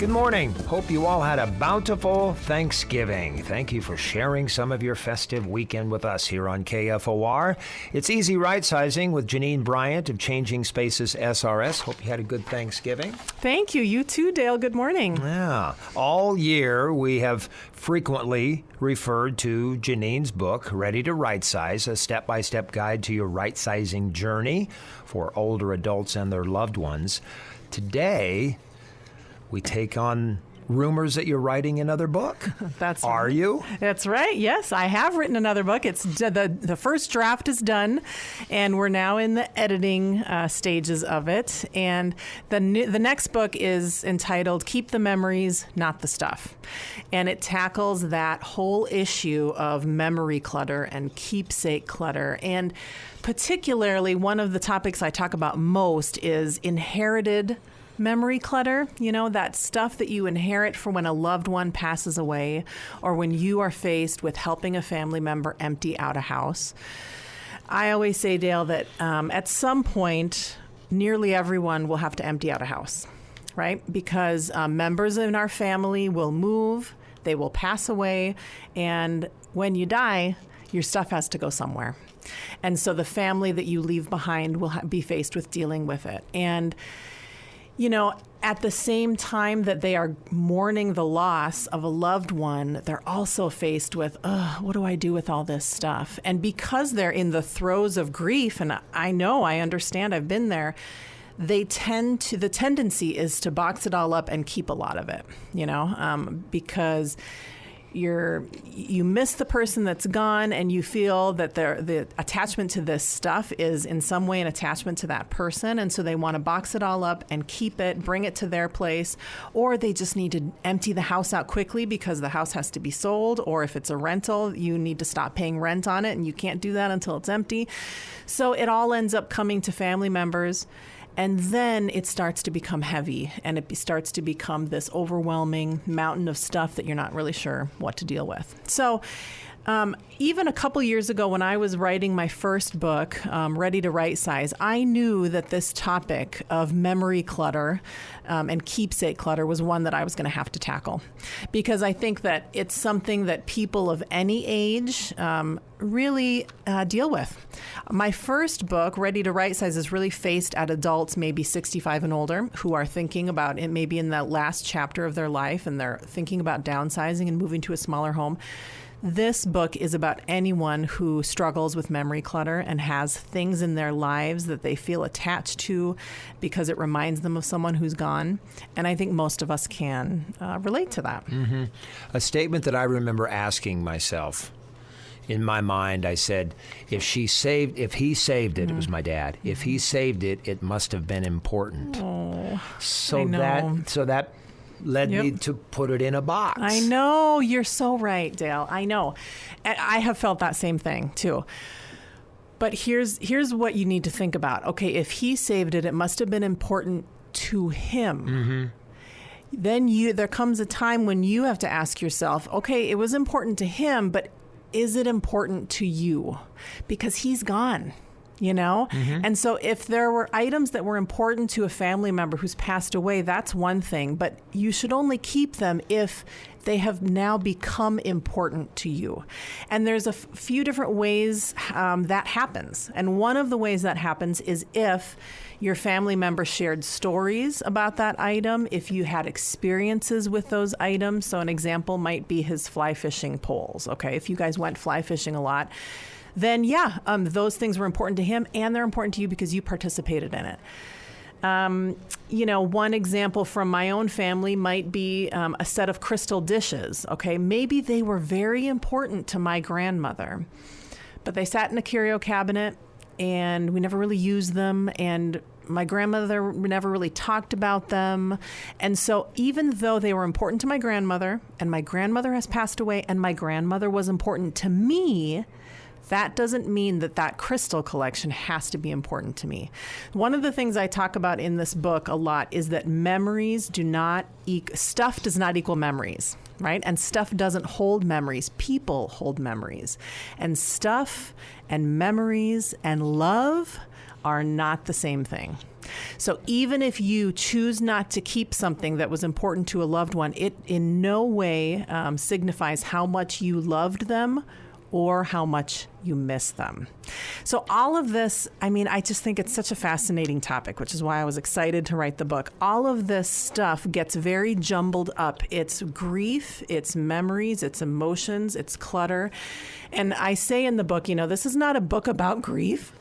Good morning. Hope you all had a bountiful Thanksgiving. Thank you for sharing some of your festive weekend with us here on KFOR. It's Easy Rightsizing with Janine Bryant of Changing Spaces SRS. Hope you had a good Thanksgiving. Thank you. You too, Dale. Good morning. Yeah. All year we have frequently referred to Janine's book, Ready to Rightsize, a step-by-step guide to your right-sizing journey for older adults and their loved ones. Today, we take on rumors that you're writing another book. Are you? That's right. Yes, I have written another book. It's the first draft is done, and we're now in the editing stages of it. And the next book is entitled "Keep the Memories, Not the Stuff," and it tackles that whole issue of memory clutter and keepsake clutter. And particularly, one of the topics I talk about most is inherited memory clutter, that stuff that you inherit for when a loved one passes away or when you are faced with helping a family member empty out a house. I always say, Dale, that at some point, nearly everyone will have to empty out a house, right? Because members in our family will move, they will pass away, and when you die, your stuff has to go somewhere. And so the family that you leave behind will be faced with dealing with it. And at the same time that they are mourning the loss of a loved one, they're also faced with, what do I do with all this stuff? And because they're in the throes of grief, and I understand, I've been there, the tendency is to box it all up and keep a lot of it, because you miss the person that's gone, and you feel that the attachment to this stuff is in some way an attachment to that person, and so they want to box it all up and keep it, bring it to their place, or they just need to empty the house out quickly because the house has to be sold, or if it's a rental, you need to stop paying rent on it, and you can't do that until it's empty. So it all ends up coming to family members. And then it starts to become heavy, and it starts to become this overwhelming mountain of stuff that you're not really sure what to deal with. So even a couple years ago when I was writing my first book, Ready to Rightsize, I knew that this topic of memory clutter and keepsake clutter was one that I was going to have to tackle, because I think that it's something that people of any age really deal with. My first book, Ready to Rightsize, is really faced at adults maybe 65 and older who are thinking about it, maybe in that last chapter of their life, and they're thinking about downsizing and moving to a smaller home. This book is about anyone who struggles with memory clutter and has things in their lives that they feel attached to because it reminds them of someone who's gone. And I think most of us can relate to that. Mm-hmm. A statement that I remember asking myself in my mind, I said, if he saved it, it was my dad. If he saved it, it must have been important. Oh, so that led me to put it in a box. I know. You're so right, Dale. I know. And I have felt that same thing, too. But here's what you need to think about. Okay, if he saved it, it must have been important to him. Mm-hmm. Then there comes a time when you have to ask yourself, okay, it was important to him, but is it important to you? Because he's gone. Mm-hmm. And so if there were items that were important to a family member who's passed away, that's one thing, but you should only keep them if they have now become important to you. And there's a few different ways that happens. And one of the ways that happens is if your family member shared stories about that item, if you had experiences with those items. So an example might be his fly fishing poles. Okay, if you guys went fly fishing a lot, then those things were important to him, and they're important to you because you participated in it. One example from my own family might be a set of crystal dishes. Okay, maybe they were very important to my grandmother, but they sat in a curio cabinet, and we never really used them, and my grandmother never really talked about them. And so even though they were important to my grandmother, and my grandmother has passed away, and my grandmother was important to me, that doesn't mean that crystal collection has to be important to me. One of the things I talk about in this book a lot is that stuff does not equal memories. right? And stuff doesn't hold memories. People hold memories. And stuff and memories and love are not the same thing. So even if you choose not to keep something that was important to a loved one, it in no way signifies how much you loved them or how much you miss them. So all of this, I mean, I just think it's such a fascinating topic, which is why I was excited to write the book. All of this stuff gets very jumbled up. It's grief, it's memories, it's emotions, it's clutter. And I say in the book, you know, this is not a book about grief.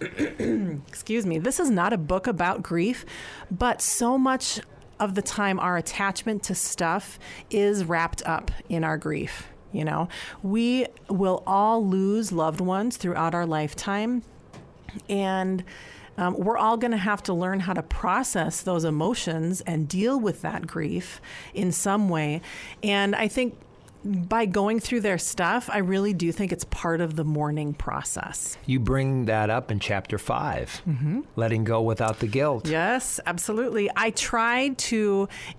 Excuse me. This is not a book about grief, but so much of the time our attachment to stuff is wrapped up in our grief. You know, we will all lose loved ones throughout our lifetime, and we're all going to have to learn how to process those emotions and deal with that grief in some way. And I think by going through their stuff, I really do think it's part of the mourning process. You bring that up in chapter 5, letting go without the guilt. Yes, absolutely.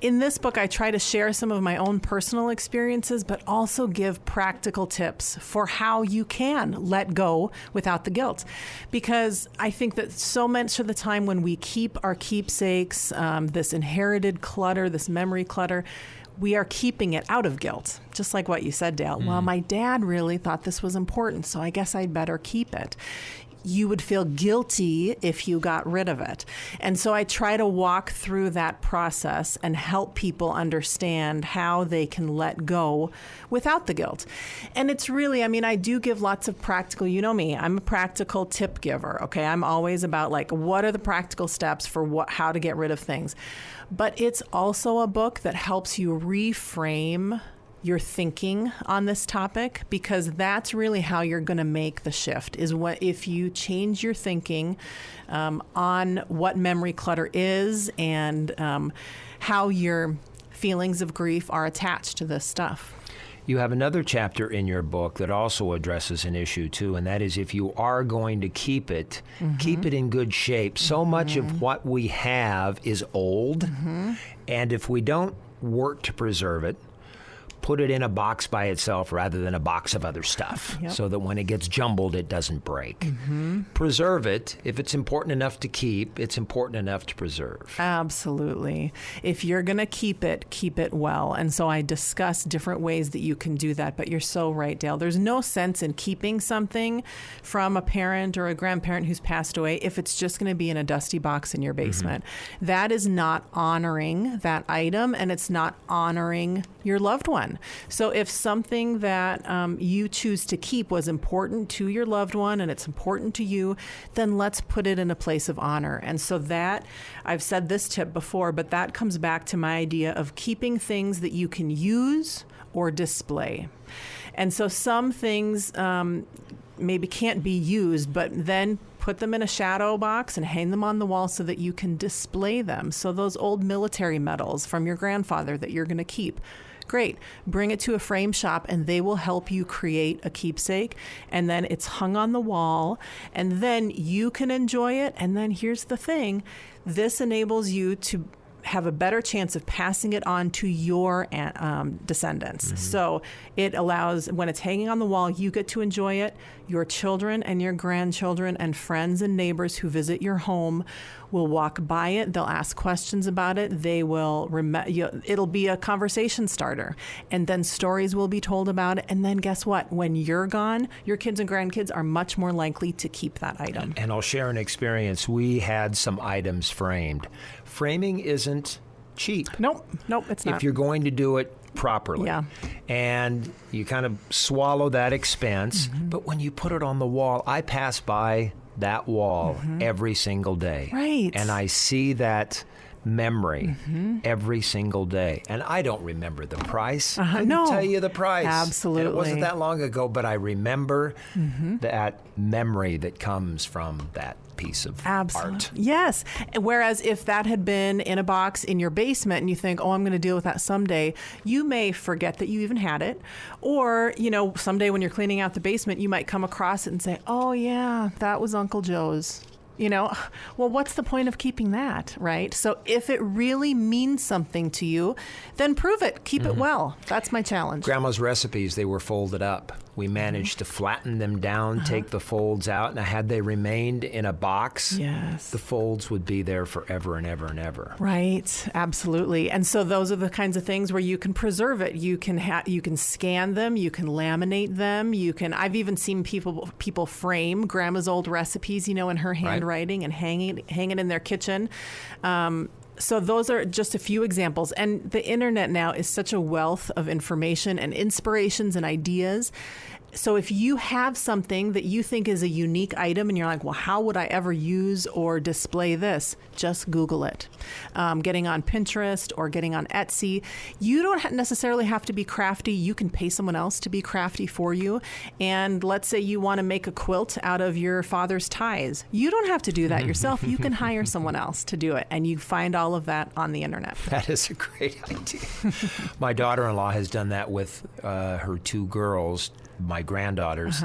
In this book, I try to share some of my own personal experiences, but also give practical tips for how you can let go without the guilt. Because I think that so much of the time when we keep our keepsakes, this inherited clutter, this memory clutter, we are keeping it out of guilt, just like what you said, Dale. Well, my dad really thought this was important, so I guess I'd better keep it. You would feel guilty if you got rid of it. And so I try to walk through that process and help people understand how they can let go without the guilt. And it's really, I mean, I do give lots of practical, you know me, I'm a practical tip giver, okay? I'm always about like, what are the practical steps for how to get rid of things? But it's also a book that helps you reframe your thinking on this topic, because that's really how you're going to make the shift, is what if you change your thinking on what memory clutter is and how your feelings of grief are attached to this stuff. You have another chapter in your book that also addresses an issue too, and that is if you are going to keep it, keep it in good shape. So much of what we have is old, and if we don't work to preserve it, put it in a box by itself rather than a box of other stuff, so that when it gets jumbled, it doesn't break. Preserve it. If it's important enough to keep, it's important enough to preserve. Absolutely. If you're going to keep it well. And so I discuss different ways that you can do that. But you're so right, Dale. There's no sense in keeping something from a parent or a grandparent who's passed away if it's just going to be in a dusty box in your basement. That is not honoring that item, and it's not honoring your loved one. So if something that you choose to keep was important to your loved one and it's important to you, then let's put it in a place of honor. And so that, I've said this tip before, but that comes back to my idea of keeping things that you can use or display. And so some things maybe can't be used, but then put them in a shadow box and hang them on the wall so that you can display them. So those old military medals from your grandfather that you're going to keep, great. Bring it to a frame shop and they will help you create a keepsake. And then it's hung on the wall and then you can enjoy it. And then here's the thing. This enables you to have a better chance of passing it on to your descendants. So it allows, when it's hanging on the wall, you get to enjoy it. Your children and your grandchildren and friends and neighbors who visit your home will walk by it. They'll ask questions about it. They will it'll be a conversation starter. And then stories will be told about it. And then guess what? When you're gone, your kids and grandkids are much more likely to keep that item. And I'll share an experience. We had some items framed. Framing isn't cheap. Nope, it's not. If you're going to do it properly. Yeah. And you kind of swallow that expense. But when you put it on the wall, I pass by that wall every single day. Right. And I see that memory every single day. And I don't remember the price. I can tell you the price. Absolutely. And it wasn't that long ago, but I remember that memory that comes from that piece of art. Yes. Whereas if that had been in a box in your basement and you think, oh, I'm going to deal with that someday, you may forget that you even had it. Or, someday when you're cleaning out the basement, you might come across it and say, oh, yeah, that was Uncle Joe's. Well, what's the point of keeping that, right? So if it really means something to you, then prove it. Keep it well. That's my challenge. Grandma's recipes, they were folded up. We managed to flatten them down, take the folds out, and had they remained in a box, yes, the folds would be there forever and ever and ever. Right, absolutely. And so those are the kinds of things where you can preserve it. You can scan them, you can laminate them, I've even seen people frame Grandma's old recipes, in her handwriting, and hang it in their kitchen. So those are just a few examples. And the internet now is such a wealth of information and inspirations and ideas. So if you have something that you think is a unique item and you're like, well, how would I ever use or display this? Just Google it. Getting on Pinterest or getting on Etsy. You don't necessarily have to be crafty. You can pay someone else to be crafty for you. And let's say you want to make a quilt out of your father's ties. You don't have to do that yourself. You can hire someone else to do it. And you find all of that on the internet. That is a great idea. My daughter-in-law has done that with her two girls, my granddaughters,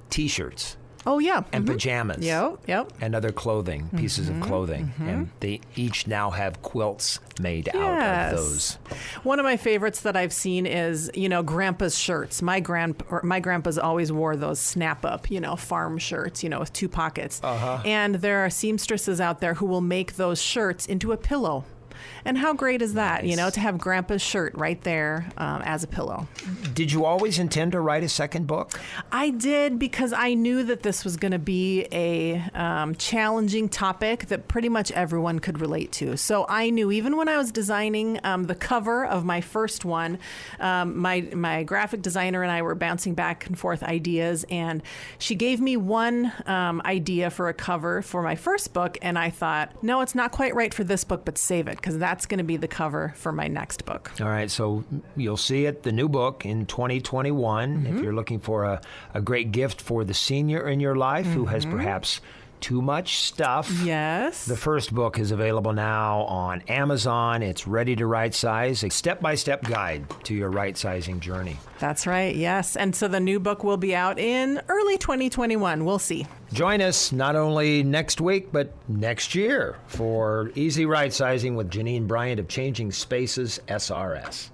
T-shirts. Oh, yeah. And pajamas. Yep. And other clothing, pieces of clothing. And they each now have quilts made out of those. One of my favorites that I've seen is, Grandpa's shirts. My grandpa's always wore those snap-up, farm shirts, with two pockets. And there are seamstresses out there who will make those shirts into a pillow. And how great is that, Nice. To have Grandpa's shirt right there as a pillow. Did you always intend to write a second book? I did, because I knew that this was going to be a challenging topic that pretty much everyone could relate to. So I knew, even when I was designing the cover of my first one, my graphic designer and I were bouncing back and forth ideas, and she gave me one idea for a cover for my first book, and I thought, no, it's not quite right for this book, but save it, because that's going to be the cover for my next book. All right, so you'll see it, the new book, in 2021. If you're looking for a great gift for the senior in your life who has perhaps too much stuff. Yes. The first book is available now on Amazon. It's Ready to Right Size, a step-by-step guide to your right-sizing journey. That's right, yes. And so the new book will be out in early 2021. We'll see. Join us not only next week, but next year for Easy Right Sizing with Janine Bryant of Changing Spaces SRS.